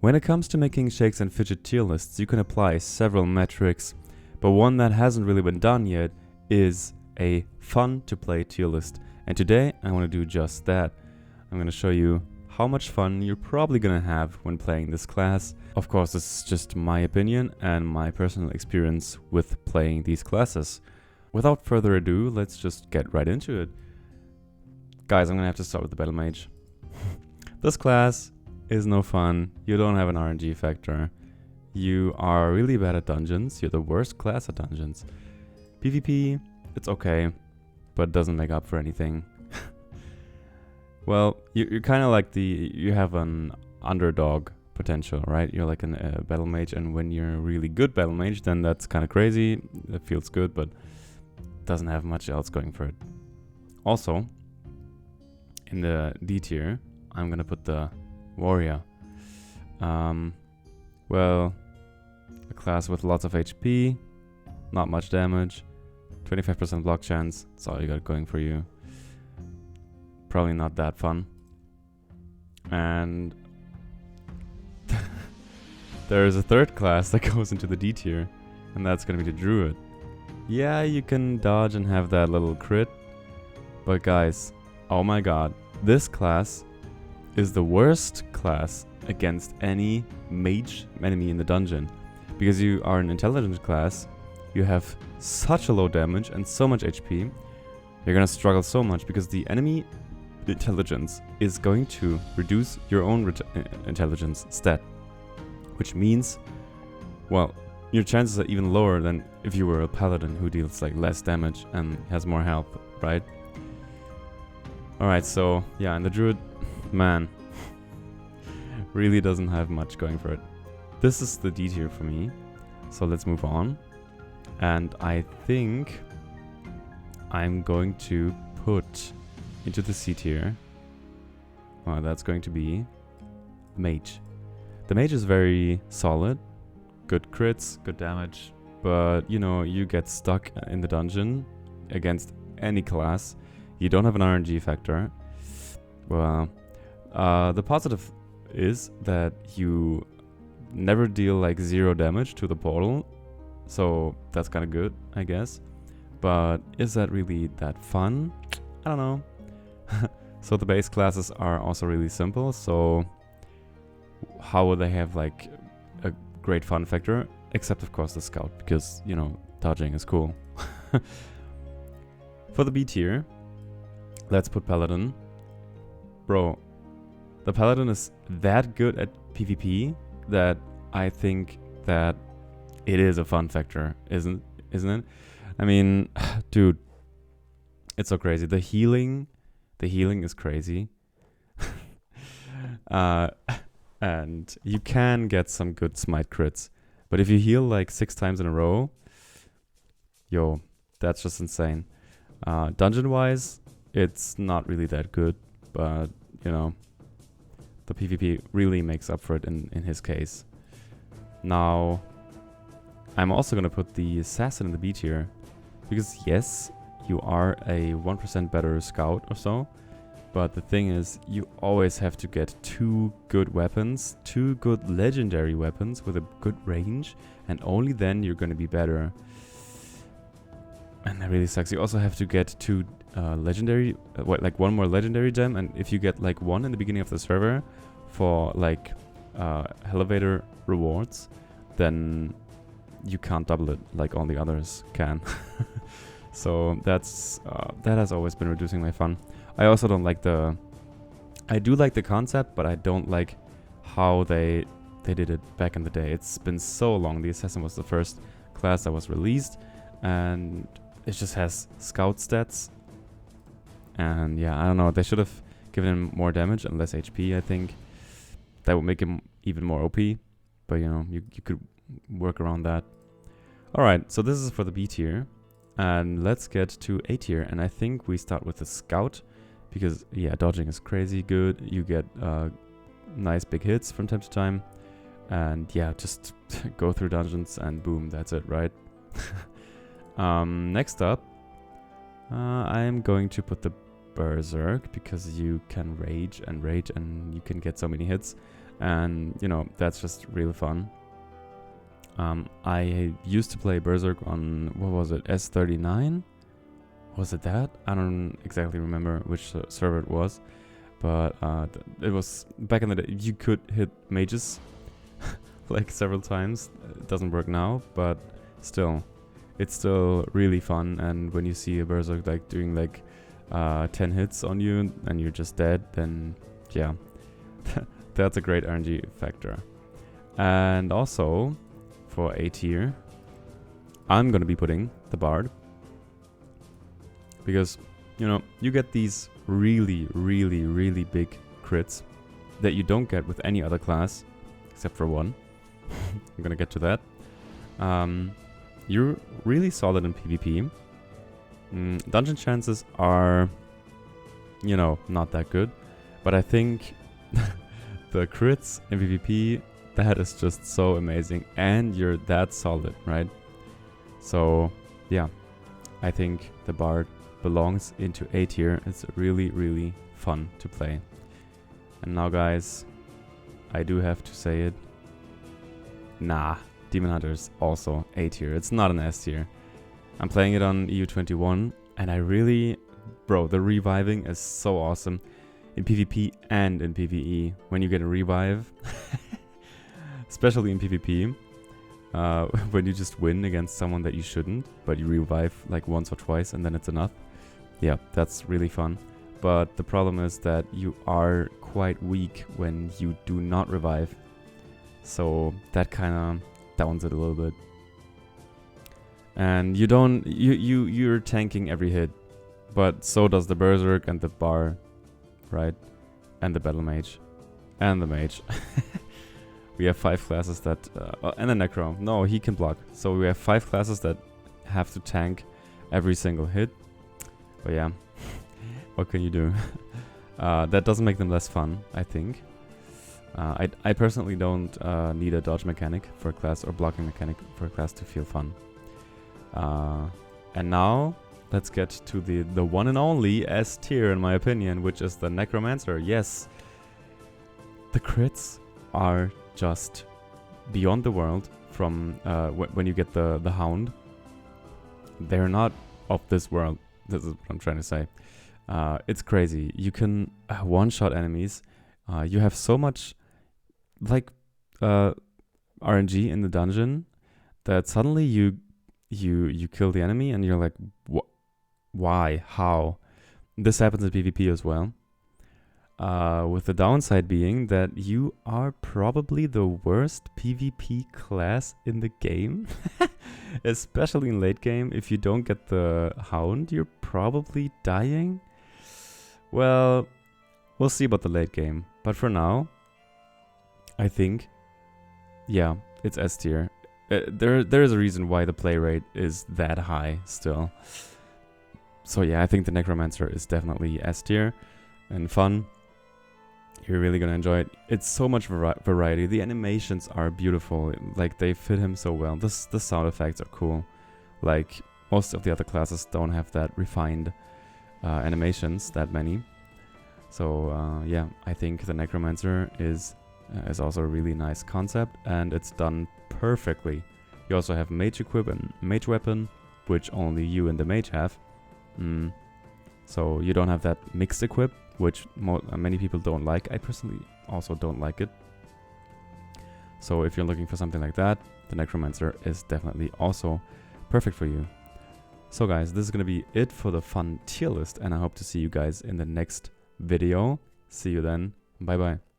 When it comes to making Shakes and Fidget tier lists, you can apply several metrics, but one that hasn't really been done yet is a fun to play tier list. And today I want to do just that. I'm going to show you how much fun you're probably going to have when playing this class. Of course, this is just my opinion and my personal experience with playing these classes. Without further ado, let's just get right into it. Guys, I'm going to have to start with the Battle Mage. This class is no fun. You don't have an RNG factor. You are really bad at dungeons. You're the worst class at dungeons. PvP, it's okay, but it doesn't make up for anything. Well, you're kind of like you have an underdog potential, right? You're like a battle mage, and when you're a really good battle mage, then that's kind of crazy. It feels good, but doesn't have much else going for it. Also, in the D tier, I'm gonna put the warrior. Well, a class with lots of HP, not much damage, 25% block chance. That's all you got going for you. Probably not that fun. And there is a third class that goes into the D tier, and that's gonna be the druid. Yeah, you can dodge and have that little crit, but guys, oh my god, this class is the worst class against any mage enemy in the dungeon. Because you are an intelligent class, you have such a low damage and so much HP, you're gonna struggle so much because the enemy intelligence is going to reduce your own intelligence stat. Which means, well, your chances are even lower than if you were a paladin who deals like less damage and has more health, right? Alright, so yeah, and the druid, man, really doesn't have much going for it. This is the D tier for me, so let's move on. And I think I'm going to put into the C tier, well, that's going to be the mage. The mage is very solid, good crits, good damage, but you know, you get stuck in the dungeon against any class. You don't have an RNG factor. Well, the positive is that you never deal like 0 damage to the portal, so that's kind of good, I guess. But is that really that fun? I don't know. So the base classes are also really simple, so how would they have like a great fun factor? Except of course the scout, because you know, dodging is cool. For the B tier, let's put paladin. Bro, the paladin is that good at PvP that I think that it is a fun factor, isn't it? I mean, dude, it's so crazy. The healing is crazy. And you can get some good smite crits, but if you heal like 6 times in a row, yo, that's just insane. Dungeon wise, it's not really that good, but you know, the PvP really makes up for it in his case. Now, I'm also gonna put the assassin in the B tier, because yes, you are a 1% better scout or so, but the thing is, you always have to get 2 good weapons, 2 good legendary weapons with a good range, and only then you're gonna be better. And that really sucks. You also have to get 2 legendary, like 1 more legendary gem, and if you get like 1 in the beginning of the server for like elevator rewards, then you can't double it like all the others can. So that's that has always been reducing my fun. I also don't like I do like the concept, but I don't like how they did it back in the day. It's been so long. The assassin was the first class that was released, and it just has scout stats. And yeah, I don't know. They should have given him more damage and less HP, I think. That would make him even more OP. But you know, you could work around that. Alright, so this is for the B tier. And let's get to A tier. And I think we start with the scout. Because yeah, dodging is crazy good. You get nice big hits from time to time. And yeah, just go through dungeons and boom, that's it, right? Next up, I'm going to put the Berserk, because you can rage and you can get so many hits. And, you know, that's just really fun. I used to play Berserk on, what was it, S39? Was it that? I don't exactly remember which server it was. But it was, back in the day, you could hit mages like several times. It doesn't work now, but still, it's still really fun. And when you see a Berserk like doing like 10 hits on you and you're just dead, then yeah, that's a great RNG factor. And also, for A tier, I'm gonna be putting the Bard. Because, you know, you get these really, really, really big crits that you don't get with any other class, except for one. I'm gonna get to that. You're really solid in PvP. Dungeon chances are, you know, not that good. But I think the crits in PvP, that is just so amazing. And you're that solid, right? So, yeah. I think the Bard belongs into A tier. It's really, really fun to play. And now, guys, I do have to say it. Nah, Demon Hunter's also A tier. It's not an S tier. I'm playing it on EU21, and I really... Bro, the reviving is so awesome. In PvP and in PvE. When you get a revive, especially in PvP, when you just win against someone that you shouldn't, but you revive like once or twice and then it's enough. Yeah, that's really fun. But the problem is that you are quite weak when you do not revive. So that kind of downs it a little bit. And you don't... You're tanking every hit. But so does the Berserk and the Bar, right? And the Battle Mage. And the Mage. We have 5 classes that... and the Necro. No, he can block. So we have 5 classes that have to tank every single hit. But yeah, what can you do? That doesn't make them less fun, I think. I personally don't need a dodge mechanic for a class or blocking mechanic for a class to feel fun. And now, let's get to the one and only S tier, in my opinion, which is the Necromancer. Yes, the crits are just beyond the world from when you get the Hound. They're not of this world. This is what I'm trying to say. It's crazy. You can one-shot enemies. You have so much like RNG in the dungeon that suddenly you kill the enemy and you're like, why? How? This happens in PvP as well. With the downside being that you are probably the worst PvP class in the game. Especially in late game. If you don't get the Hound, you're probably dying. Well, we'll see about the late game. But for now, I think, yeah, it's S tier. There is a reason why the play rate is that high still. So yeah, I think the Necromancer is definitely S tier and fun. You're really gonna enjoy it. It's so much variety. The animations are beautiful. Like, they fit him so well. The sound effects are cool. Like, most of the other classes don't have that refined animations, that many. So yeah, I think the Necromancer is also a really nice concept, and it's done perfectly. You also have Mage Equip and Mage Weapon, which only you and the Mage have. So you don't have that mixed equip, which many people don't like. I personally also don't like it. So if you're looking for something like that, the Necromancer is definitely also perfect for you. So guys, this is going to be it for the fun tier list, and I hope to see you guys in the next video. See you then. Bye bye.